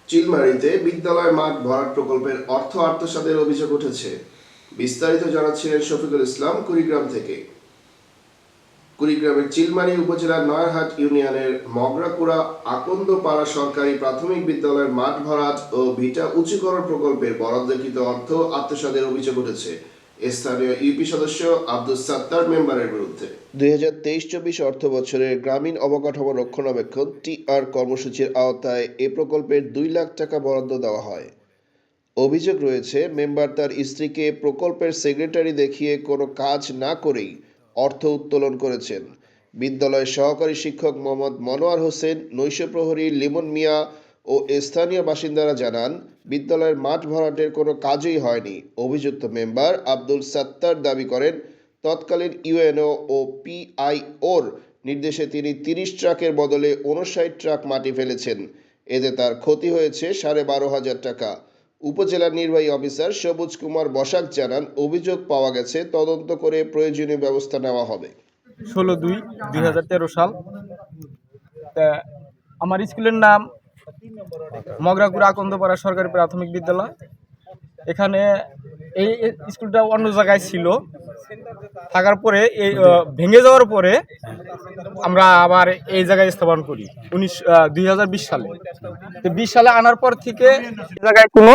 চিলমারীতে বিদ্যালয় মাঠ ভরাট প্রকল্পের অর্থ আত্মসাতের অভিযোগ উঠেছে। বিস্তারিত জানাচ্ছিলেন শফিকুল ইসলাম কুড়িগ্রাম থেকে। কুড়িগ্রামের চিলমারী উপজেলার নয়ারহাট ইউনিয়নের মগরাকুড়া আকন্দপাড়া সরকারি প্রাথমিক বিদ্যালয়ের মাঠ ভরাট ও ভিটা উঁচুকরণ প্রকল্পের বরাদ্দকৃত অর্থ আত্মসাতের অভিযোগ উঠেছে স্থানীয় ইউপি সদস্য আব্দুস সাত্তার মেম্বারের বিরুদ্ধে। 2023-24 অর্থ বছরের গ্রামীণ অবকাঠামো রক্ষণাবেক্ষণ টিআর কর্মসূচির আওতায় এ প্রকল্পের 2 লাখ টাকা বরাদ্দ দেওয়া হয়। অভিযোগ রয়েছে, মেম্বার তার স্ত্রীকে প্রকল্পের সেক্রেটারি দেখিয়ে কোনো কাজ না করেই অর্থ উত্তোলন করেছেন। বিদ্যালয়ের সহকারী শিক্ষক মোহাম্মদ মনোয়ার হোসেন, নৈশ প্রহরী লিমন মিয়া ও স্থানীয় বাসিন্দারা জানান, বিদ্যালয়ের মাঠ ভরাটের কোনো কাজই হয়নি। অভিযুক্ত মেম্বার আব্দুল সাত্তার দাবি করেন, তৎকালীন ইউএনও ও পিআইওর নির্দেশে তিনি 30 ট্রাকের বদলে 59 ট্রাক মাটি ফেলেছেন। এতে তার ক্ষতি হয়েছে 12,500 টাকা। উপজেলা নির্বাহী অফিসার সবুজ কুমার বসাক জানান, অভিযোগ পাওয়া গেছে, তদন্ত করে প্রয়োজনীয় ব্যবস্থা নেওয়া হবে। 16/2/2013 সাল। আমার স্কুলের নাম মগরাকুড়া আকন্দপাড়া সরকারি প্রাথমিক বিদ্যালয়। এখানে এই স্কুলটা অন্য জায়গায় ছিল, থাকার পরে এই ভেঙে যাওয়ার পরে আমরা আবার এই জায়গায় স্থাপন করি 2020 সালে। তো 20 সালে আনার পর থেকে এই জায়গায় কোনো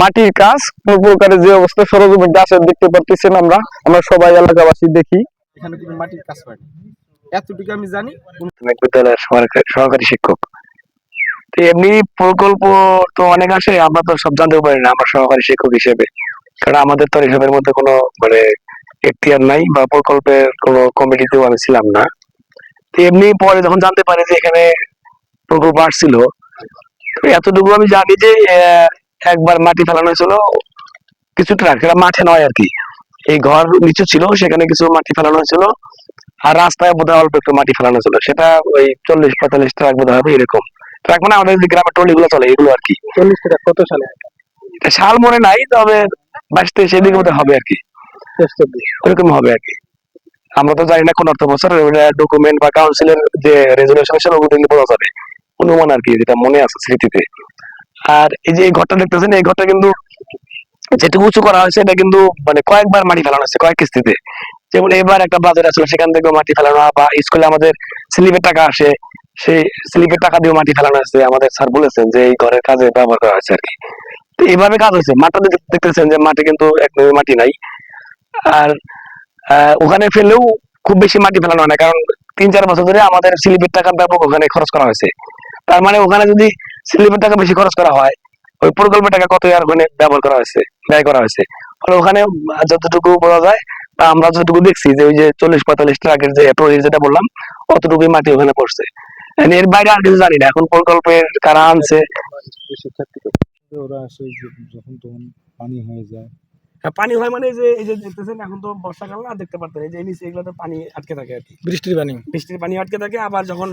মাটির কাজ কোনো প্রকারের যে অবস্থা সরজমিনে আছে দেখতে পারতেছেন, আমরা সবাই এলাকাবাসী দেখি এখানে কোনো মাটির কাজ হয়নি, এতটুকু আমি জানি। বিদ্যালয়ের সহকারী শিক্ষক তো এমনি প্রকল্প তো অনেক আসে, আমরা তো সব জানতে পারি না আমরা সহকারী শিক্ষক হিসেবে, কারণ আমাদের তো এসবের মধ্যে কোনো এখতিয়ার নাই বা প্রকল্পের কোনো কমিটিতেও আমি ছিলাম না। তো এমনি পরে যখন জানতে পারি যে এখানে প্রকল্প আসছিল, এতটুকু আমি জানি যে একবার মাটি ফেলানো হয়েছিল কিছু ট্রাক, সেটা মাঠে নয় আর কি, এই ঘর নিচু ছিল সেখানে কিছু মাটি ফেলানো হয়েছিল, আর রাস্তায় বোধহয় অল্প একটু মাটি ফেলানো ছিল, সেটা ওই 40-45 ট্রাক বোধহয় হবে এরকম ট্রাক, মানে আমাদের যে গ্রামের ট্রলিগুলো চলে এগুলো আর কি। 40 টাকা কত সালে? সাল মনে নাই, তবে 22-23 এদিকে বোধহয় হবে আর কি, ওরকম হবে আর কি। আমরা তো জানি না কোন অর্থ বছর ডকুমেন্ট বা কাউন্সিলের যে রেজুলেশন সেটা ওগুলো বোঝা যাবে, অনুমান আর কি, যেটা মনে আছে স্মৃতিতে। আর এই যে এই ঘরটা দেখতেছেন, এই ঘরটা কিন্তু যেটুকু উঁচু করা হয়েছে এটা কিন্তু কয়েকবার মাটি ফেলানো হয়েছে কয়েক কিস্তিতে। যেমন এবার একটা বাজার আসলে সেখান থেকে মাটি ফেলানো, বা স্কুলে আমাদের স্লিপের টাকা আসে, সেই স্লিপের টাকা দিয়ে মাটি ফেলানো হয়েছে। আমাদের স্যার বলেছেন যে এই ঘরের কাজে ব্যবহার করা হয়েছে আর কি। তো এইভাবে কাজ হয়েছে। মাঠটা দেখতেছেন যে মাটি কিন্তু একদমই মাটি নাই। আর ওখানে ফেললেও খুব বেশি মাটি ফেলানো হয় না, কারণ 3-4 বছর ধরে আমাদের স্লিপের টাকা ব্যাপক ওখানে খরচ করা হয়েছে। তার মানে ওখানে যদি স্লিপের টাকা বেশি খরচ করা হয়, ওই প্রকল্পের টাকা কত আর ওখানে ব্যবহার করা হয়েছে, ব্যয় করা হয়েছে। ফলে ওখানে যতটুকু বোঝা যায় বা আমরা যতটুকু দেখছি যে ওই যে 40-45 ট্রাকের যে ট্রলি যেটা বললাম, অতটুকুই মাটি ওখানে পড়ছে। এর বাইরে আর কিছু জানি না এখন প্রকল্পের কারা আনছে। ওরা আসে যখন তখন পানি হয়ে যায়। পানি হয় মানে যে এই যে দেখতেছেন এখন তো বর্ষাকাল না, দেখতে পারতেন এই যে নিচে এগুলোতে পানি আটকে থাকে আর কি, বৃষ্টির পানি আটকে থাকে। আবার যখন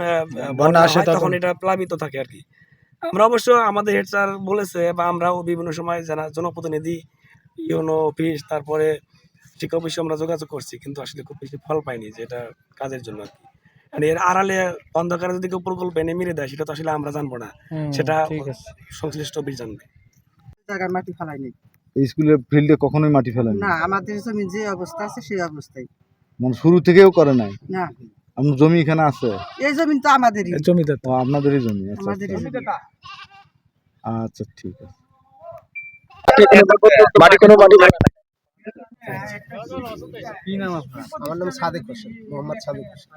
বন্যা আসে তখন এটা প্লাবিত থাকে আর কি। আমরা অবশ্য আমাদের হেড স্যার বলেছে, বা আমরাও বিভিন্ন সময় যারা জনপ্রতিনিধি, ইউনো অফিস, তারপরে শিক্ষা অফিসে আমরা যোগাযোগ করছি, কিন্তু আসলে খুব বেশি ফল পাইনি যে এটা কাজের জন্য আর কি। মানে এর আড়ালে অন্ধকারে যদি কেউ প্রকল্প এনে মেরে দেয়, সেটা তো আসলে আমরা জানবো না, সেটা সংশ্লিষ্ট অফিস জানবে। জায়গায় মাটি ফেলাইনি, স্কুলের ফিল্ডে কখনোই মাটি ফেলেন না, আমাদের জমি যে অবস্থা আছে সেই অবস্থায়, মানে শুরু থেকেও করে নাই। না, আপনার জমি এখানে আছে? এই জমি তো আমাদেরই, জমিদার ও আপনাদেরই জমি। আচ্ছা আমাদেরই জমি। আচ্ছা, ঠিক আছে। মাটি কোনো মাটি কি নাম আপনার? আমার নাম সাদেক হোসেন, মোহাম্মদ সাদেক হোসেন।